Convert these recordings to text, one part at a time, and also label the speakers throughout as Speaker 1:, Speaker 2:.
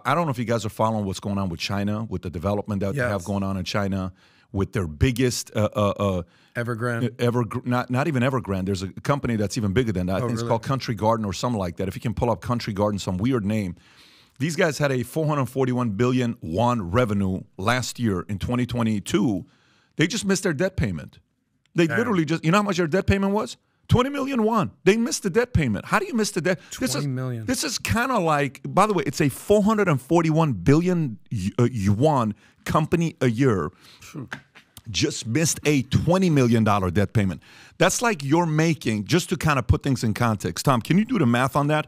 Speaker 1: I don't know if you guys are following what's going on with China, with the development that they have going on in China, with their biggest
Speaker 2: Evergrande.
Speaker 1: Not even Evergrande. There's a company that's even bigger than that. I think it's called Country Garden or something like that. If you can pull up Country Garden, some weird name. These guys had a 441 billion won revenue last year in 2022. They just missed their debt payment. They literally just, you know how much their debt payment was? 20 million won. They missed the debt payment. How do you miss the debt?
Speaker 2: 20 million.
Speaker 1: This is kind of like, by the way, it's a 441 billion yuan company a year. Just missed a $20 million debt payment. That's like you're making, just to kind of put things in context. Tom, can you do the math on that?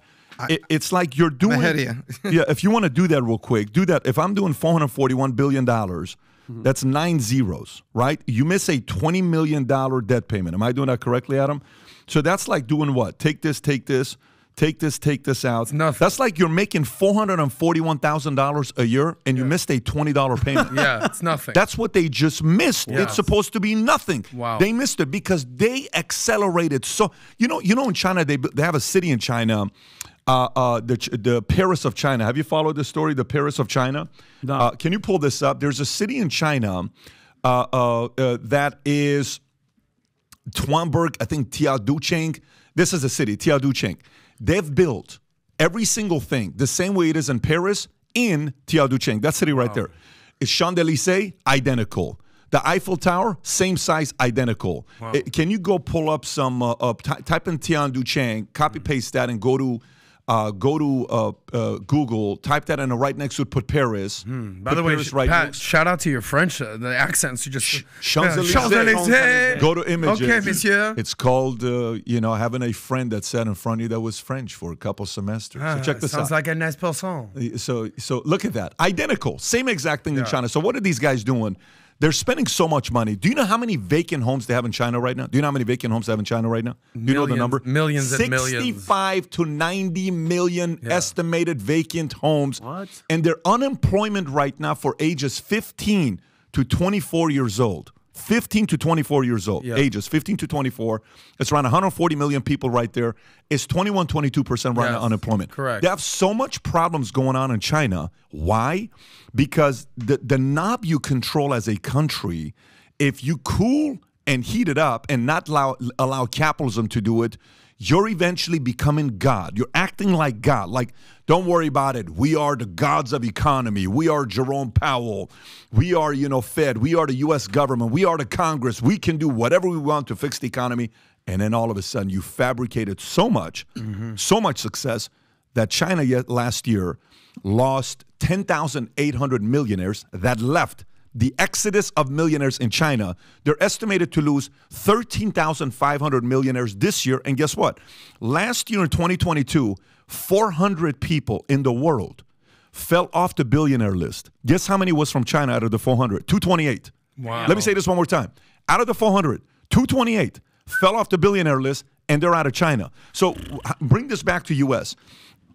Speaker 1: It's like you're doing.
Speaker 3: I'm ahead of you.
Speaker 1: Yeah, if you want to do that real quick, do that. If I'm doing $441 billion, that's 9 zeros, right? You miss a $20 million debt payment. Am I doing that correctly, Adam? So that's like doing what? Take this, take this, take this, take this out.
Speaker 2: It's nothing.
Speaker 1: That's like you're making $441,000 a year and you missed a $20 payment.
Speaker 2: Yeah, it's nothing.
Speaker 1: That's what they just missed.
Speaker 2: Yeah.
Speaker 1: It's supposed to be nothing.
Speaker 2: Wow.
Speaker 1: They missed it because they accelerated. So you know in China they have a city in China, the Paris of China. Have you followed this story? The Paris of China.
Speaker 4: No.
Speaker 1: Can you pull this up? There's a city in China that is Tuanberg. I think Tiaoducheng. This is a city, Tiaoducheng. They've built every single thing the same way it is in Paris in Tiaoducheng. That city right there. It's Champs-Élysées, identical. The Eiffel Tower, same size, identical.
Speaker 2: Wow.
Speaker 1: Can you go pull up some, type in Tiaoducheng, copy paste that, and go to Google, type that in, right next to it, put Paris.
Speaker 2: By the way, Pat, shout out to your French, the accents. You just
Speaker 1: Champs-Élysées. Go to images.
Speaker 2: Okay, monsieur.
Speaker 1: It's called, having a friend that sat in front of you that was French for a couple semesters. So check this out.
Speaker 2: Sounds like a nice person.
Speaker 1: So look at that. Identical. Same exact thing in China. So what are these guys doing? They're spending so much money. Do you know how many vacant homes they have in China right now? Do you know how many vacant homes they have in China right now? Do you know the number?
Speaker 2: Millions and millions.
Speaker 1: 65 to 90 million estimated vacant homes.
Speaker 4: What?
Speaker 1: And their unemployment right now for ages 15 to 24 years old. 15 to 24 years old, ages 15 to 24. It's around 140 million people right there. It's 22% right now unemployment.
Speaker 2: Correct.
Speaker 1: They have so much problems going on in China. Why? Because the knob you control as a country, if you cool and heat it up and not allow capitalism to do it, you're eventually becoming God. You're acting like God. Like, don't worry about it. We are the gods of economy. We are Jerome Powell. We are, Fed. We are the U.S. government. We are the Congress. We can do whatever we want to fix the economy. And then all of a sudden, you fabricated so much, so much success that China last year lost 10,800 millionaires that left. The exodus of millionaires in China, they're estimated to lose 13,500 millionaires this year. And guess what? Last year in 2022, 400 people in the world fell off the billionaire list. Guess how many was from China out of the 400? 228.
Speaker 2: Wow.
Speaker 1: Let me say this one more time. Out of the 400, 228 fell off the billionaire list, and they're out of China. So bring this back to U.S.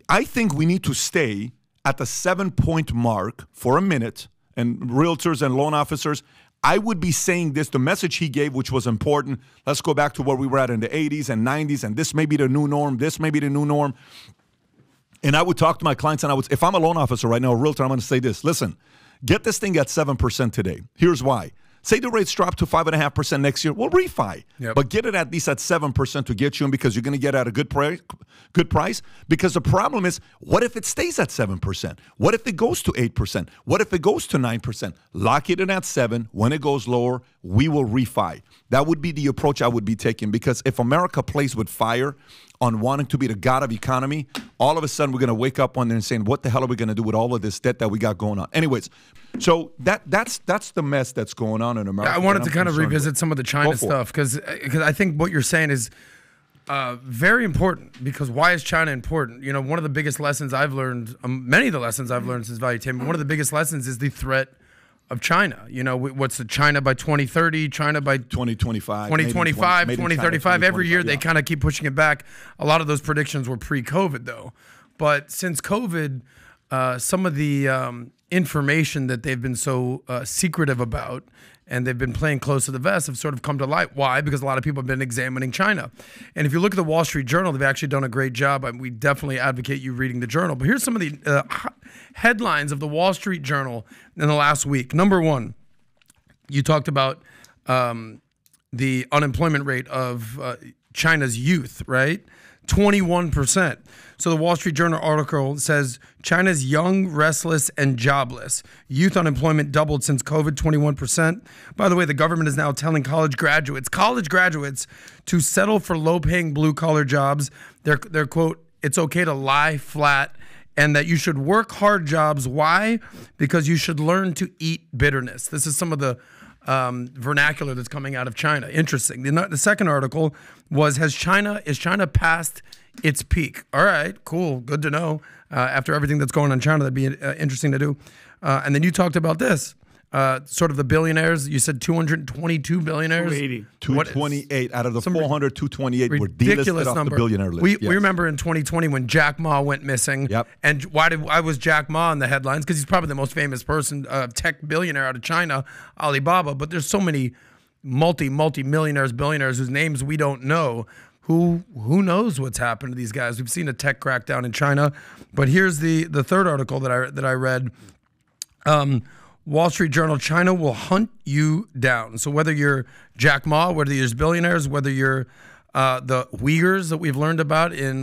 Speaker 1: I think we need to stay at the 7-point mark for a minute. And realtors and loan officers, I would be saying this, the message he gave, which was important. Let's go back to where we were at in the 80s and 90s, and this may be the new norm. This may be the new norm. And I would talk to my clients, and if I'm a loan officer right now, a realtor, I'm going to say this. Listen, get this thing at 7% today. Here's why. Say the rates drop to 5.5% next year, we'll refi.
Speaker 2: Yep. But
Speaker 1: get it at least at 7% to get you in, because you're going to get at a good price. Because the problem is, what if it stays at 7%? What if it goes to 8%? What if it goes to 9%? Lock it in at 7. When it goes lower, we will refi. That would be the approach I would be taking, because if America plays with fire on wanting to be the god of economy, all of a sudden we're going to wake up one day and saying, what the hell are we going to do with all of this debt that we got going on? Anyways, so that's the mess that's going on in America.
Speaker 2: I wanted to kind of revisit some of the China stuff, because I think what you're saying is very important. Because why is China important? One of the biggest lessons I've learned, many of the lessons I've learned since Valuetainment, one of the biggest lessons is the threat of China. What's the China by 2030, China by
Speaker 1: 2025,
Speaker 2: 2035. Every year they kind of keep pushing it back. A lot of those predictions were pre-COVID though. But since COVID, some of the information that they've been so secretive about and they've been playing close to the vest have sort of come to light. Why? Because a lot of people have been examining China. And if you look at the Wall Street Journal, they've actually done a great job. We definitely advocate you reading the journal. But here's some of the headlines of the Wall Street Journal in the last week. Number one, you talked about the unemployment rate of China's youth, right? 21%. So the Wall Street Journal article says China's young, restless, and jobless. Youth unemployment doubled since COVID, 21%. By the way, the government is now telling college graduates to settle for low-paying blue-collar jobs. They're quote, it's okay to lie flat, and that you should work hard jobs. Why? Because you should learn to eat bitterness. This is some of the vernacular that's coming out of China. Interesting. The second article was, is China past its peak? All right, cool, good to know. After everything that's going on in China, that'd be interesting to do. And then you talked about this, sort of the billionaires. You said 222 billionaires.
Speaker 3: 280.
Speaker 1: 228 out of the 400, 228 were
Speaker 2: ridiculous
Speaker 1: delisted off the billionaire list.
Speaker 2: We remember in 2020 when Jack Ma went missing.
Speaker 1: Yep.
Speaker 2: And why was Jack Ma in the headlines? Because he's probably the most famous person, tech billionaire out of China, Alibaba. But there's so many multi-millionaires, billionaires whose names we don't know. Who knows what's happened to these guys? We've seen a tech crackdown in China. But here's the third article that I read. Wall Street Journal, China will hunt you down. So whether you're Jack Ma, whether you're billionaires, whether you're the Uyghurs that we've learned about in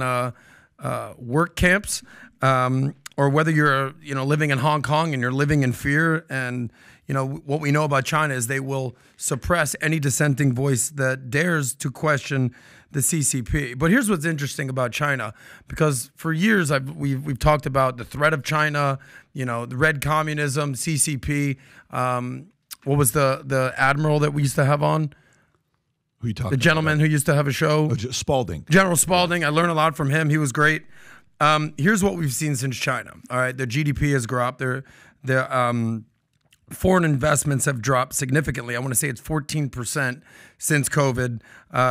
Speaker 2: work camps, or whether you're living in Hong Kong and you're living in fear, and what we know about China is they will suppress any dissenting voice that dares to question the CCP. But here's what's interesting about China, because for years we've talked about the threat of China, the red communism, CCP. What was the admiral that we used to have on?
Speaker 1: Who you talking
Speaker 2: The gentleman
Speaker 1: about?
Speaker 2: who used to have a show?
Speaker 1: Spalding.
Speaker 2: General Spalding. I learned a lot from him. He was great. Here's what we've seen since China. All right, their GDP has dropped. Their foreign investments have dropped significantly. I want to say it's 14% since COVID.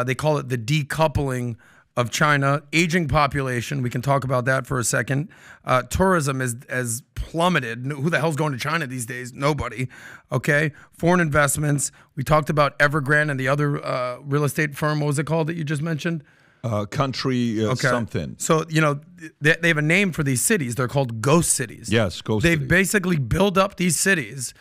Speaker 2: They call it the decoupling of China. Aging population, we can talk about that for a second. Tourism has plummeted. Who the hell's going to China these days? Nobody. Okay. Foreign investments. We talked about Evergrande and the other real estate firm. What was it called that you just mentioned?
Speaker 1: Country something.
Speaker 2: So, they have a name for these cities. They're called ghost cities.
Speaker 1: Yes, ghost cities.
Speaker 2: They've basically built up these cities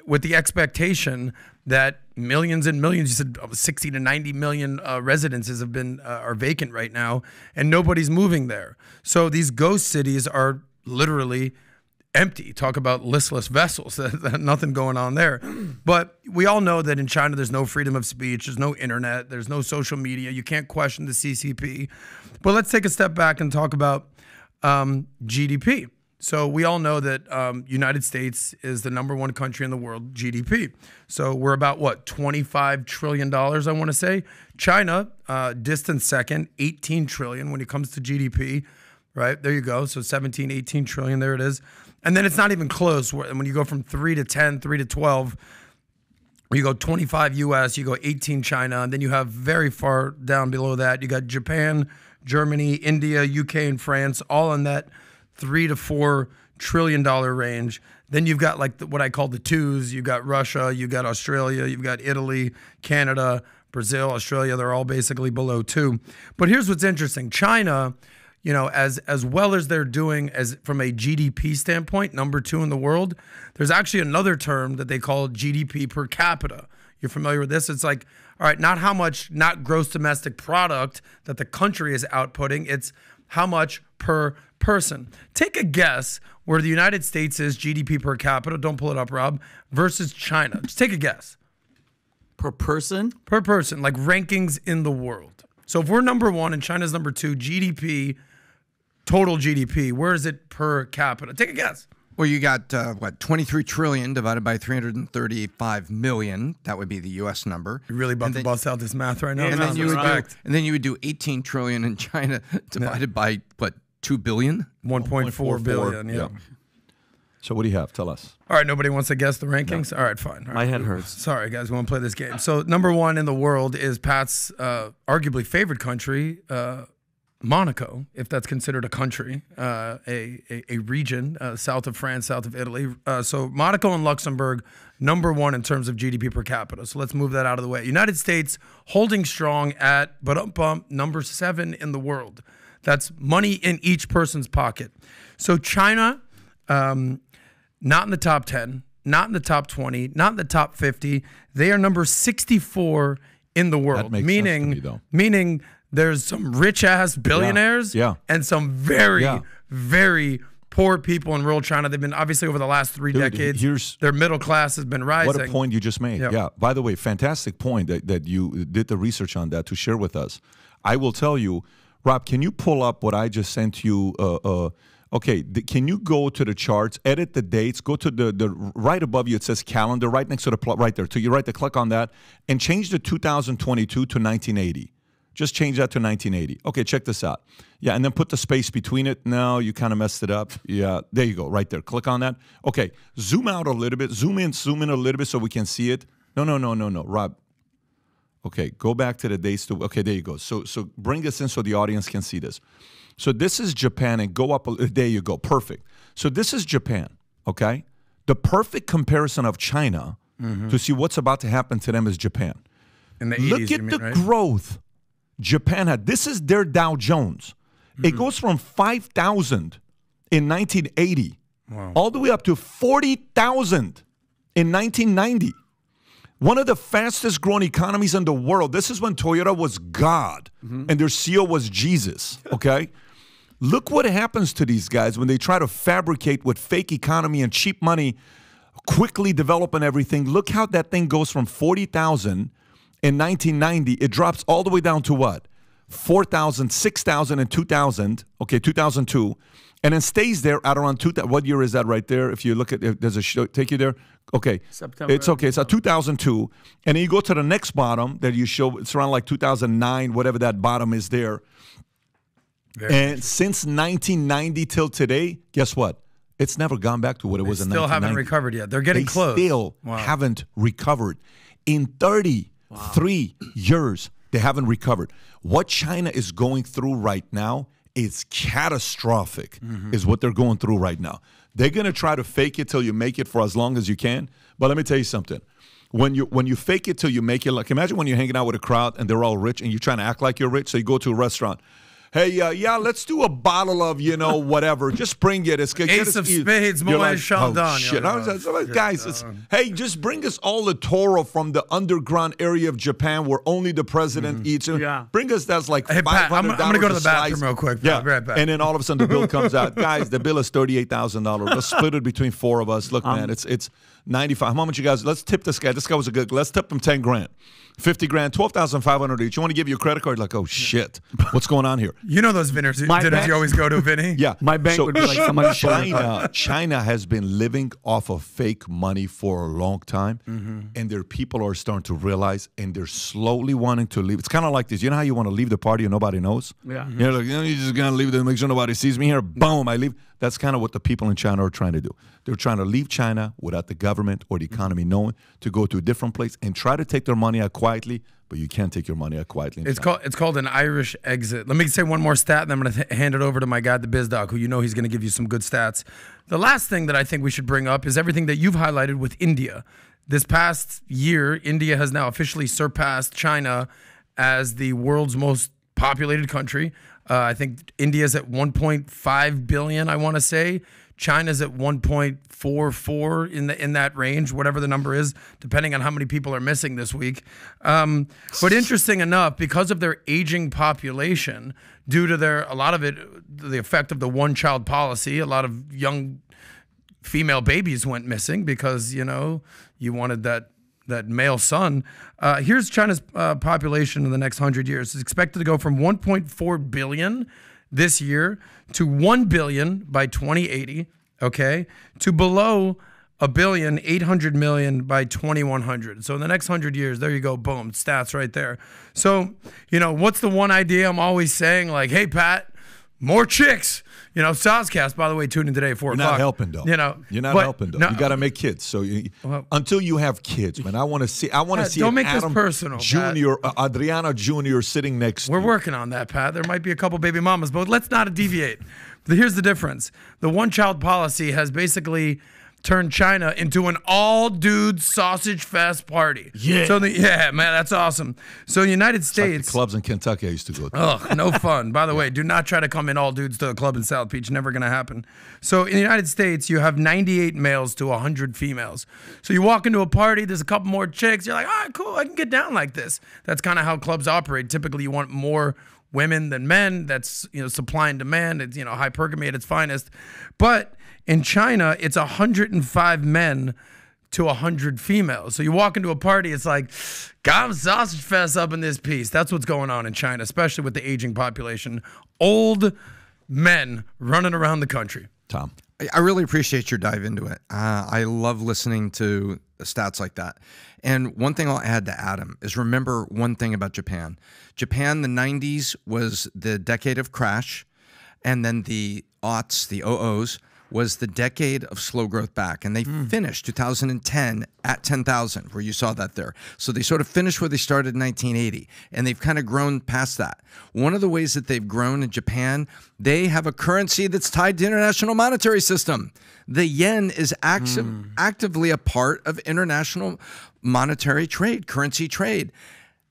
Speaker 2: with the expectation that millions and millions, you said 60 to 90 million residences are vacant right now, and nobody's moving there. So these ghost cities are literally empty. Talk about listless vessels. Nothing going on there. But we all know that in China there's no freedom of speech, there's no internet, there's no social media. You can't question the CCP. But let's take a step back and talk about GDP. So we all know that United States is the #1 country in the world, GDP. So we're about, what, $25 trillion, I want to say. China, distant second, 18 trillion when it comes to GDP, right? There you go. So 17, 18 trillion, there it is. And then it's not even close. When you go from 3 to 10, 3 to 12, you go 25 US, you go 18 China, and then you have very far down below that, you got Japan, Germany, India, UK, and France, all in that $3 to $4 trillion range. Then you've got like what I call the twos. You've got Russia, you've got Australia, you've got Italy, Canada, Brazil, Australia. They're all basically below 2. But here's what's interesting. China, as well as they're doing as from a GDP standpoint, #2 in the world, there's actually another term that they call GDP per capita. You're familiar with this? It's like, all right, not gross domestic product that the country is outputting. It's how much per person. Take a guess where the United States is GDP per capita. Don't pull it up, Rob. Versus China. Just take a guess.
Speaker 3: Per person?
Speaker 2: Per person, like rankings in the world. So if we're #1 and China's #2, GDP, total GDP, where is it per capita? Take a guess.
Speaker 4: Well, you got, 23 trillion divided by 335 million. That would be the U.S. number.
Speaker 2: You're really about to bust out this math right now.
Speaker 3: Yeah,
Speaker 4: And then you would do 18 trillion in China divided by, 2 billion?
Speaker 2: 1.4 billion, yeah.
Speaker 1: So what do you have? Tell us.
Speaker 2: All right, nobody wants to guess the rankings? No. All right, fine. All right.
Speaker 3: My head hurts.
Speaker 2: Sorry, guys, we want to play this game. So #1 in the world is Pat's arguably favorite country, Monaco, if that's considered a country, a region south of France, south of Italy. So Monaco and Luxembourg, #1 in terms of GDP per capita. So let's move that out of the way. United States holding strong at, #7 in the world. That's money in each person's pocket. So China not in the top 10, not in the top 20, not in the top 50. They are number 64 in the world.
Speaker 1: That makes sense to me, though.
Speaker 2: Meaning there's some rich-ass billionaires and some very, very poor people in rural China. They've been, obviously, over the last 3 decades, their middle class has been rising.
Speaker 1: What a point you just made. Yeah. By the way, fantastic point that you did the research on that to share with us. I will tell you, Rob, can you pull up what I just sent you? Okay, can you go to the charts, edit the dates, go to the right above you, it says calendar, right next to the, right there. To your right, click on that, and change the 2022 to 1980. Just change that to 1980. Okay, check this out. Yeah, and then put the space between it. No, you kind of messed it up. Yeah, there you go, right there. Click on that. Okay, zoom out a little bit. Zoom in a little bit so we can see it. No, Rob. Okay, go back to the dates. Okay, there you go. So bring this in so the audience can see this. So this is Japan, and go up. There you go. Perfect. So this is Japan, okay? The perfect comparison of China to see what's about to happen to them is Japan.
Speaker 2: In the 80s,
Speaker 1: look at the growth Japan had. This is their Dow Jones. It goes from 5,000 in 1980 all the way up to 40,000 in 1990. One of the fastest growing economies in the world. This is when Toyota was God and their CEO was Jesus, okay? Look what happens to these guys when they try to fabricate with fake economy and cheap money, quickly developing everything. Look how that thing goes from 40,000 in 1990. It drops all the way down to what? 4,000, 6,000, and 2,000. Okay, 2002. And then stays there at around 2,000. What year is that right there? If you look at, there's a show, take you there. Okay,
Speaker 3: September.
Speaker 1: It's okay. It's 2002. And then you go to the next bottom that you show. It's around like 2009, whatever that bottom is there. And since 1990 till today, guess what? It's never gone back to what it was in 1990.
Speaker 2: Still haven't recovered yet. They're getting close.
Speaker 1: They still haven't recovered. In 33 years, they haven't recovered. What China is going through right now is catastrophic, is what they're going through right now. They're going to try to fake it till you make it for as long as you can. But let me tell you something. When you fake it till you make it, like imagine when you're hanging out with a crowd and they're all rich and you're trying to act like you're rich. So you go to a restaurant. Hey, yeah, let's do a bottle of, whatever. Just bring it. It's
Speaker 2: Ace of Spades, Moet Chandon.
Speaker 1: Shit. Guys, hey, just bring us all the Toro from the underground area of Japan where only the president eats. Bring us that's like $500.
Speaker 2: Pat, I'm going to go to the bathroom real quick.
Speaker 1: Yeah,
Speaker 2: right back.
Speaker 1: And then all of a sudden the bill comes out. Guys, the bill is $38,000. Let's split it between 4 of us. Look, man, it's 95. How much you guys? Let's tip this guy. This guy was a good. Let's tip him 10 grand. 50 grand, 12,500 each. You want to give you a credit card? Like, oh shit, what's going on here?
Speaker 2: You know those dinners you always go to, Vinny?
Speaker 1: Yeah,
Speaker 3: my bank would be like somebody's
Speaker 1: China has been living off of fake money for a long time, and their people are starting to realize, and they're slowly wanting to leave. It's kind of like this. You know how you want to leave the party and nobody knows? Yeah, you're like, you're just gonna leave to make sure nobody sees me here. Boom, I leave. That's kind of what the people in China are trying to do. They're trying to leave China without the government or the economy knowing, to go to a different place and try to take their money out quietly, but you can't take your money out quietly.
Speaker 2: It's called an Irish exit. Let me say one more stat, and then I'm going to hand it over to my guy, the BizDoc, who you know he's going to give you some good stats. The last thing that I think we should bring up is everything that you've highlighted with India. This past year, India has now officially surpassed China as the world's most populated country. I think India's at 1.5 billion, I want to say. China's at 1.44 in that range, whatever the number is, depending on how many people are missing this week. But interesting enough, because of their aging population, due to a lot of it, the effect of the one-child policy, a lot of young female babies went missing because, you wanted that male son. Here's China's population in the next 100 years. It's expected to go from 1.4 billion this year to 1 billion by 2080, okay, to below a billion, 800 million by 2100. So in the next 100 years, there you go, boom, stats right there. So, what's the one idea I'm always saying? Like, hey, Pat, more chicks. Sozcast, by the way, tuned in today at 4 o'clock.
Speaker 1: You're not helping, though. You're not helping, though. No, you got to make kids. So until you have kids, man, I want to see.
Speaker 2: Don't make
Speaker 1: Adam
Speaker 2: this personal,
Speaker 1: Jr., Adriana Jr. sitting next to you.
Speaker 2: We're working on that, Pat. There might be a couple baby mamas, but let's not deviate. Here's the difference. The one-child policy has basically turned China into an all-dude sausage fest party.
Speaker 3: Yeah.
Speaker 2: So yeah, man, that's awesome. So the United
Speaker 1: Like
Speaker 2: States.
Speaker 1: the clubs in Kentucky I used to go to.
Speaker 2: Ugh, no fun. By the way, do not try to come in all dudes to a club in South Beach. Never going to happen. So in the United States, you have 98 males to 100 females. So you walk into a party, there's a couple more chicks. You're like, all right, cool, I can get down like this. That's kind of how clubs operate. Typically, you want more women than men. That's, you know, supply and demand. It's, you know, hypergamy at its finest. But in China, it's 105 men to 100 females. So you walk into a party, it's like, got a sausage fest up in this piece. That's what's going on in China, especially with the aging population. Old men running around the country.
Speaker 1: Tom.
Speaker 4: I really appreciate your dive into it. I love listening to stats like that. And one thing I'll add to Adam is remember one thing about Japan. Japan, the 90s was the decade of crash, and then the aughts, the OOs, was the decade of slow growth back. And they finished 2010 at 10,000, where you saw that there. So they sort of finished where they started in 1980, and they've kind of grown past that. One of the ways that they've grown in Japan, they have a currency that's tied to international monetary system. The yen is actively a part of international monetary trade, currency trade.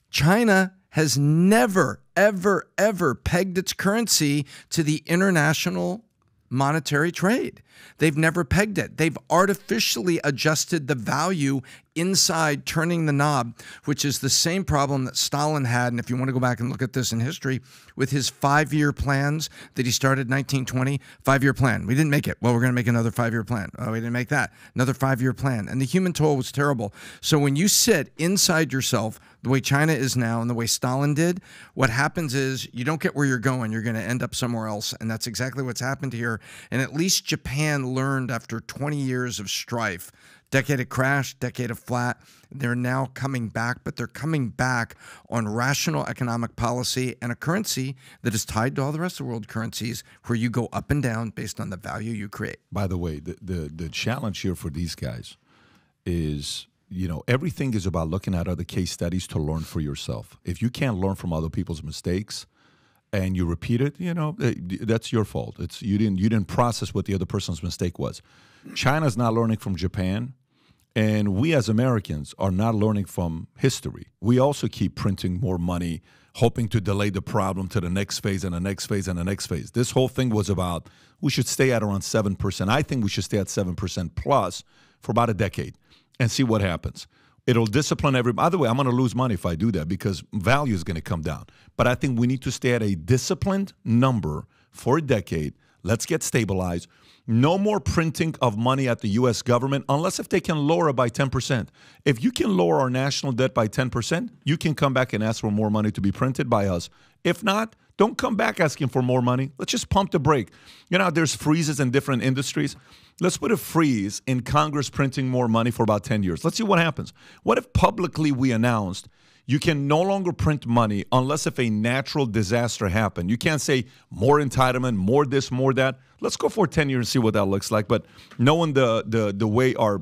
Speaker 4: China has never, ever, ever pegged its currency to the international monetary trade. They've never pegged it. They've artificially adjusted the value inside turning the knob, which is the same problem that Stalin had. And if you want to go back and look at this in history, with his 5-year plans that he started in 1920, 5-year plan. We didn't make it. Well, we're going to make another 5-year plan. Oh, we didn't make that. Another 5-year plan. And the human toll was terrible. So when you sit inside yourself, the way China is now and the way Stalin did, what happens is you don't get where you're going. You're going to end up somewhere else. And that's exactly what's happened here. And at least Japan learned after 20 years of strife, decade of crash, decade of flat, they're now coming back, but they're coming back on rational economic policy and a currency that is tied to all the rest of the world currencies, where you go up and down based on the value you create.
Speaker 1: By the way, the challenge here for these guys is, you know, everything is about looking at other case studies to learn for yourself. If you can't learn from other people's mistakes and you repeat it, you know, that's your fault. It's you didn't process what the other person's mistake was. China's not learning from Japan, and we as Americans are not learning from history. We also keep printing more money, hoping to delay the problem to the next phase and the next phase and the next phase. This whole thing was about we should stay at around 7%. I think we should stay at 7% plus for about a decade and see what happens. It'll discipline everybody. By the way, I'm going to lose money if I do that because value is going to come down. But I think we need to stay at a disciplined number for a decade. Let's get stabilized. No more printing of money at the U.S. government unless if they can lower it by 10%. If you can lower our national debt by 10%, you can come back and ask for more money to be printed by us. If not, don't come back asking for more money. Let's just pump the brake. You know, there's freezes in different industries. Let's put a freeze in Congress printing more money for about 10 years. Let's see what happens. What if publicly we announced you can no longer print money unless if a natural disaster happened? You can't say more entitlement, more this, more that. Let's go for 10 years and see what that looks like. But knowing the way our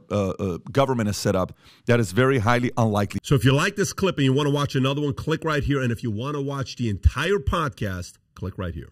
Speaker 1: government is set up, that is very highly unlikely.
Speaker 5: So if you like this clip and you want to watch another one, click right here. And if you want to watch the entire podcast, click right here.